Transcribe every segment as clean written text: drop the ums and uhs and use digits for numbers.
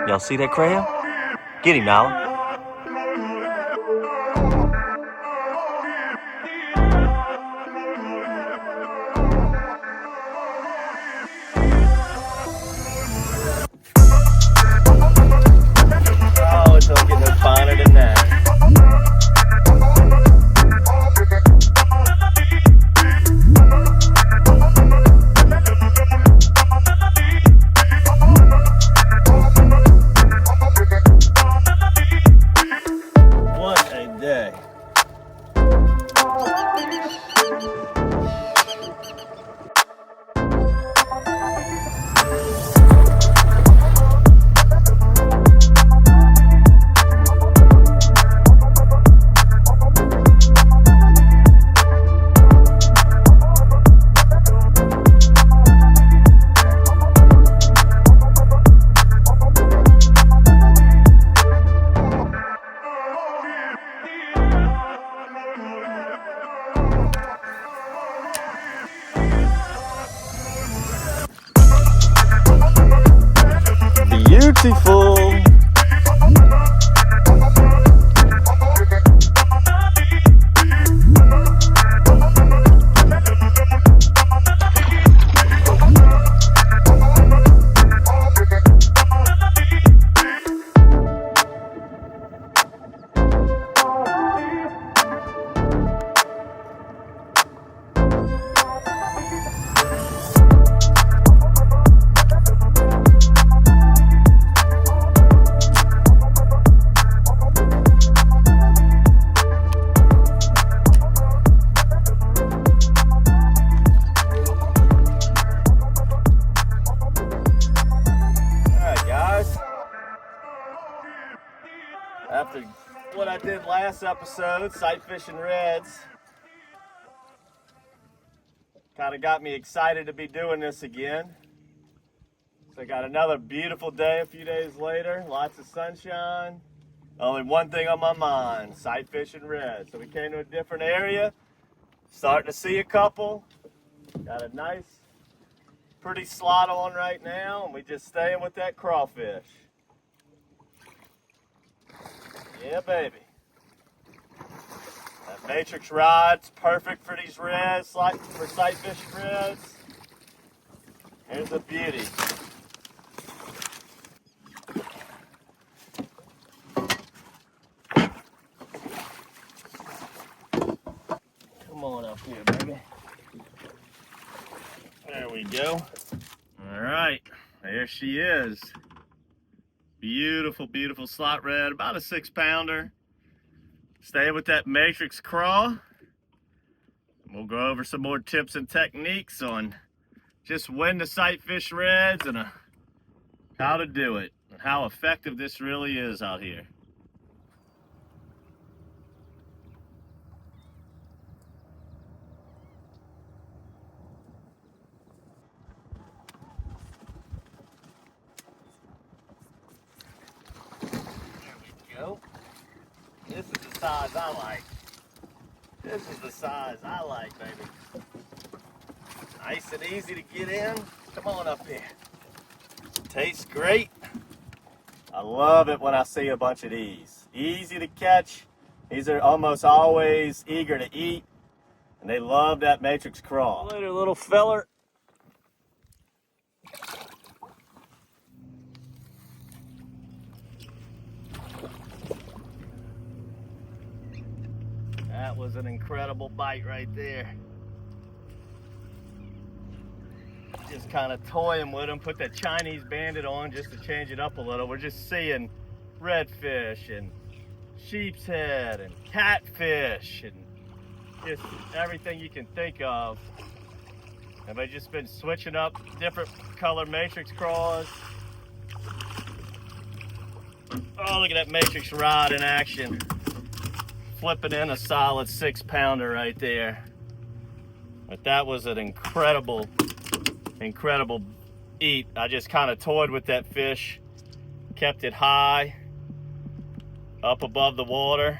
Y'all see that crab? Get him, Nala. Oh, it don't get no finer than that. What a day. Beautiful. After what I did last episode, sight fishing reds, kind of got me excited to be doing this again. So I got another beautiful day a few days later, lots of sunshine. Only one thing on my mind, sight fishing reds. So we came to a different area, starting to see a couple. Got a nice, pretty slot on right now, and we just staying with that crawfish. Yeah, baby. That matrix rod's perfect for these reds, like for sight fishing reds. Here's a beauty. Come on up here, baby. There we go. All right, there she is. Beautiful, beautiful slot red, about a 6-pounder. Stay with that matrix craw. We'll go over some more tips and techniques on just when to sight fish reds and how to do it and how effective this really is out here. Go. This is the size I like. This is the size I like, baby. Nice and easy to get in. Come on up here. Tastes great. I love it when I see a bunch of these. Easy to catch. These are almost always eager to eat. And they love that matrix craw. Later, little feller. That was an incredible bite right there. Just kind of toying with them, put that Chinese bandit on just to change it up a little. We're just seeing redfish and sheepshead and catfish and just everything you can think of. And they've just been switching up different color matrix craws. Oh, look at that matrix rod in action. Flipping in a solid 6-pounder right there. But that was an incredible eat. I just kind of toyed with that fish, kept it high, up above the water.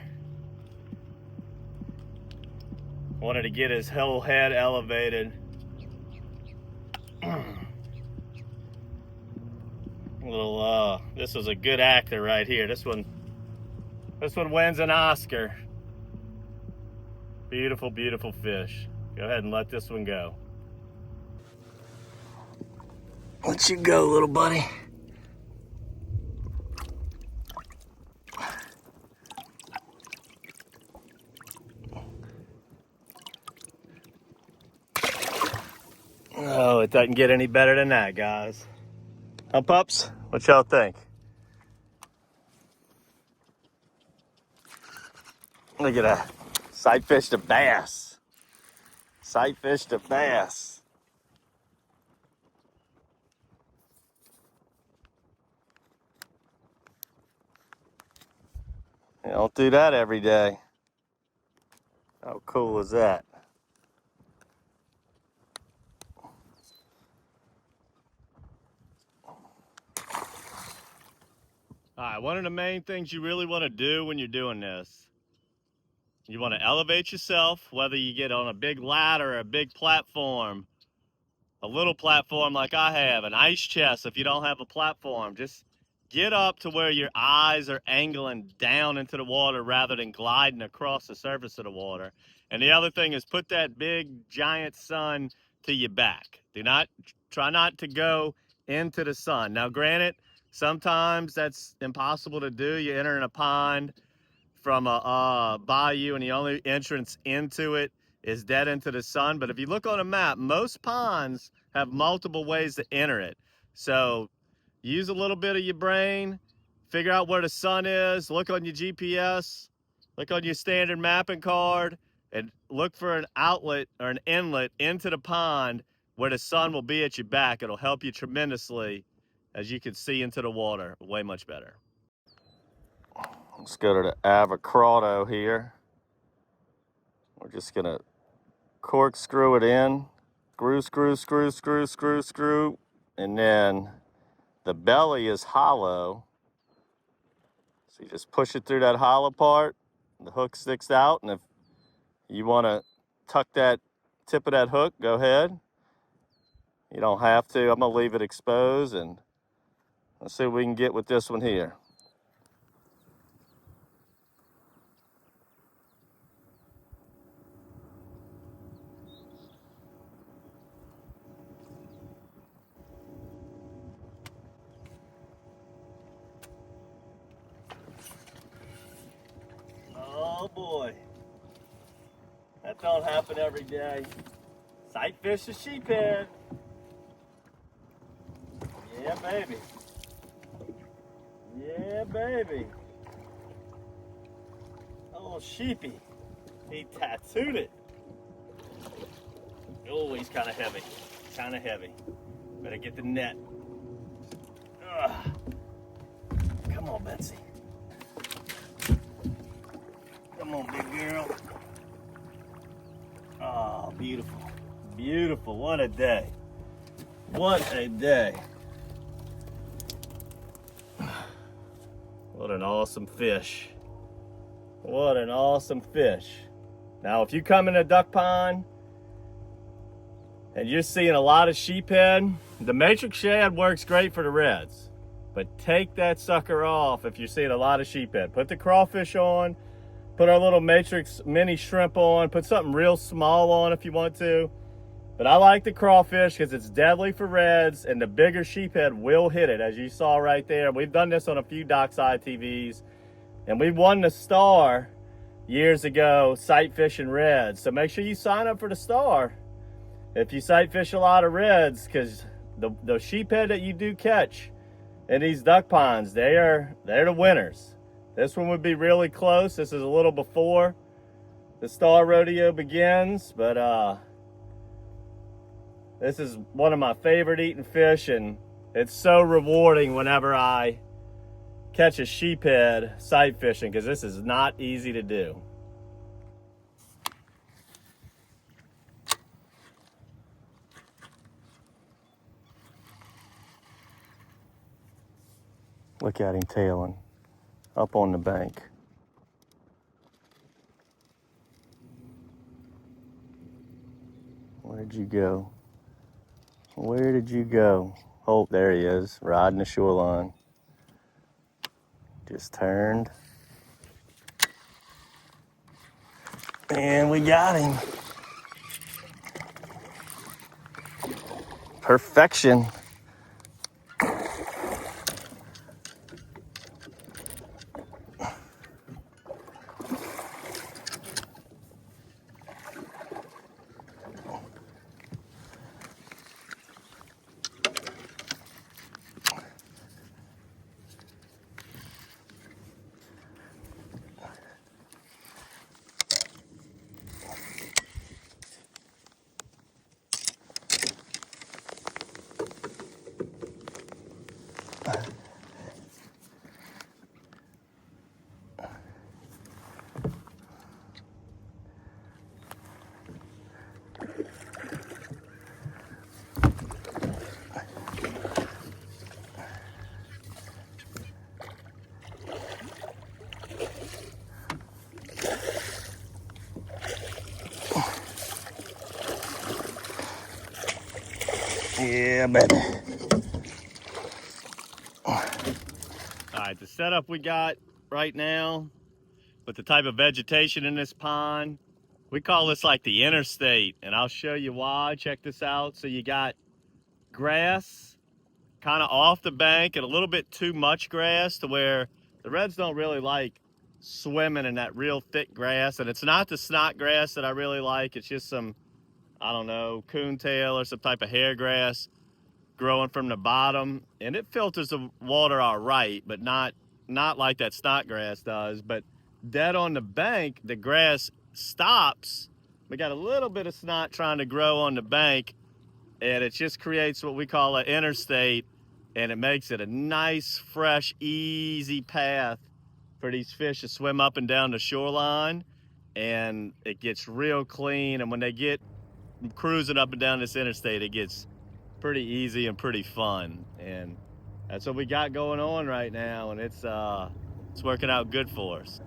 Wanted to get his whole head elevated. This was a good actor right here. This one wins an Oscar. Beautiful, beautiful fish. Go ahead and let this one go. Let you go, little buddy. Oh, it doesn't get any better than that, guys. Huh, pups? What y'all think? Look at that. Sight fished a bass. Sight fished a bass. You don't do that every day. How cool is that? All right, one of the main things you really want to do when you're doing this, you want to elevate yourself, whether you get on a big ladder or a big platform, a little platform like I have, an ice chest if you don't have a platform. Just get up to where your eyes are angling down into the water rather than gliding across the surface of the water. And the other thing is put that big giant sun to your back. Try not to go into the sun. Now, granted, sometimes that's impossible to do. You enter in a pond from a bayou and the only entrance into it is dead into the sun. But if you look on a map, most ponds have multiple ways to enter it. So use a little bit of your brain, figure out where the sun is, look on your GPS, look on your standard mapping card, and look for an outlet or an inlet into the pond where the sun will be at your back. It'll help you tremendously as you can see into the water way much better. Let's go to the avocado here. We're just gonna corkscrew it in. Screw. And then the belly is hollow. So you just push it through that hollow part. The hook sticks out. And if you wanna tuck that tip of that hook, go ahead. You don't have to. I'm gonna leave it exposed and let's see what we can get with this one here. Oh boy. That don't happen every day. Sight fish a sheephead. Yeah, baby. Yeah, baby. A little sheepy. He tattooed it. Oh, he's kind of heavy. Kind of heavy. Better get the net. Ugh. Come on, Betsy. Come on, big girl. Oh, beautiful. Beautiful. What a day. What a day. What an awesome fish. What an awesome fish. Now, if you come in a duck pond and you're seeing a lot of sheephead, the matrix shad works great for the reds. But take that sucker off if you're seeing a lot of sheephead. Put the crawfish on. Put our little matrix mini shrimp on. Put something real small on if you want to. But I like the crawfish because it's deadly for reds, and the bigger sheephead will hit it, as you saw right there. We've done this on a few DockSide TVs, and we won the star years ago, sight fishing reds. So make sure you sign up for the star if you sight fish a lot of reds, because the sheephead that you do catch in these duck ponds, they're the winners. This one would be really close. This is a little before the star rodeo begins, but this is one of my favorite eating fish, and it's so rewarding whenever I catch a sheephead sight fishing, because this is not easy to do. Look at him tailing up on the bank. Where'd you go? Where did you go? Oh, there he is, riding the shoreline. Just turned. And we got him. Perfection. Yeah, baby. All right, the setup we got right now with the type of vegetation in this pond, we call this like the interstate, and I'll show you why. Check this out. So you got grass kind of off the bank and a little bit too much grass to where the reds don't really like swimming in that real thick grass. And it's not the snot grass that I really like. It's just some, I don't know, coontail or some type of hair grass growing from the bottom, and it filters the water all right, but not like that snot grass does. But dead on the bank, the grass stops. We got a little bit of snot trying to grow on the bank, and it just creates what we call an interstate, and it makes it a nice, fresh, easy path for these fish to swim up and down the shoreline, and it gets real clean. And when they get cruising up and down this interstate, it gets pretty easy and pretty fun, and that's what we got going on right now, and it's working out good for us.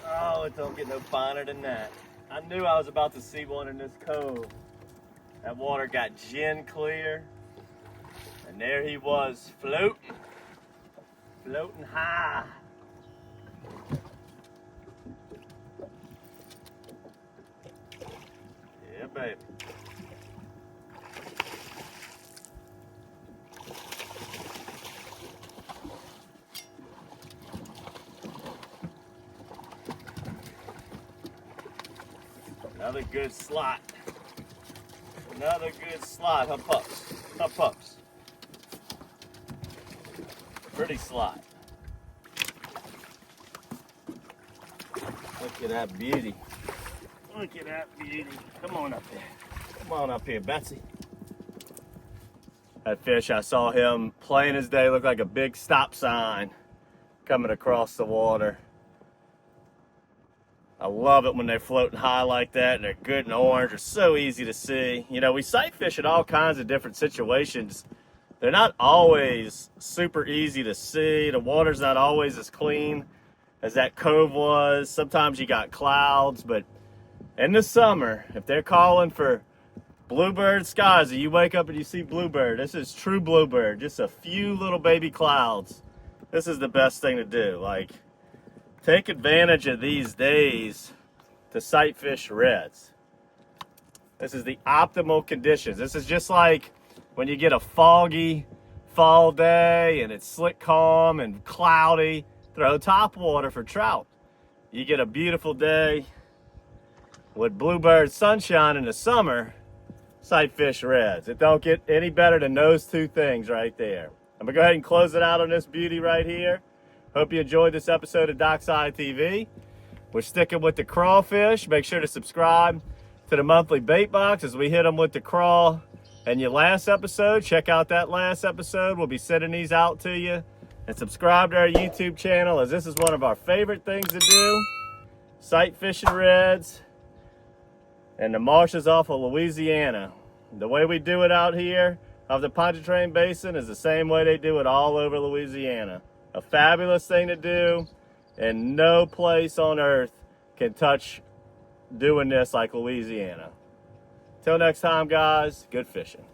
Oh, it don't get no finer than that. I knew I was about to see one in this cove. That water got gin clear, and there he was, floating high. Yeah, baby. Another good slot. Another good slot, huh, pups? Huh, pups? Pretty slot. Look at that beauty. Look at that beauty. Come on up here. Come on up here, Betsy. That fish, I saw him plain as day, looked like a big stop sign coming across the water. I love it when they're floating high like that and they're good and orange. They're so easy to see. You know, we sight fish in all kinds of different situations. They're not always super easy to see. The water's not always as clean as that cove was. Sometimes you got clouds, but in the summer, if they're calling for bluebird skies, and you wake up and you see bluebird, this is true bluebird, just a few little baby clouds. This is the best thing to do. Like, take advantage of these days to sight fish reds. This is the optimal conditions. This is just like when you get a foggy fall day and it's slick calm and cloudy, throw top water for trout. You get a beautiful day with bluebird sunshine in the summer, sight fish reds. It don't get any better than those two things right there. I'm gonna go ahead and close it out on this beauty right here. Hope you enjoyed this episode of DockSide TV. We're sticking with the crawfish. Make sure to subscribe to the monthly bait box as we hit them with the craw. And your last episode, check out that last episode. We'll be sending these out to you. And subscribe to our YouTube channel, as this is one of our favorite things to do. Sight fishing reds and the marshes off of Louisiana. The way we do it out here of the Pontchartrain Basin is the same way they do it all over Louisiana. A fabulous thing to do, and no place on earth can touch doing this like Louisiana. Till next time, guys, good fishing.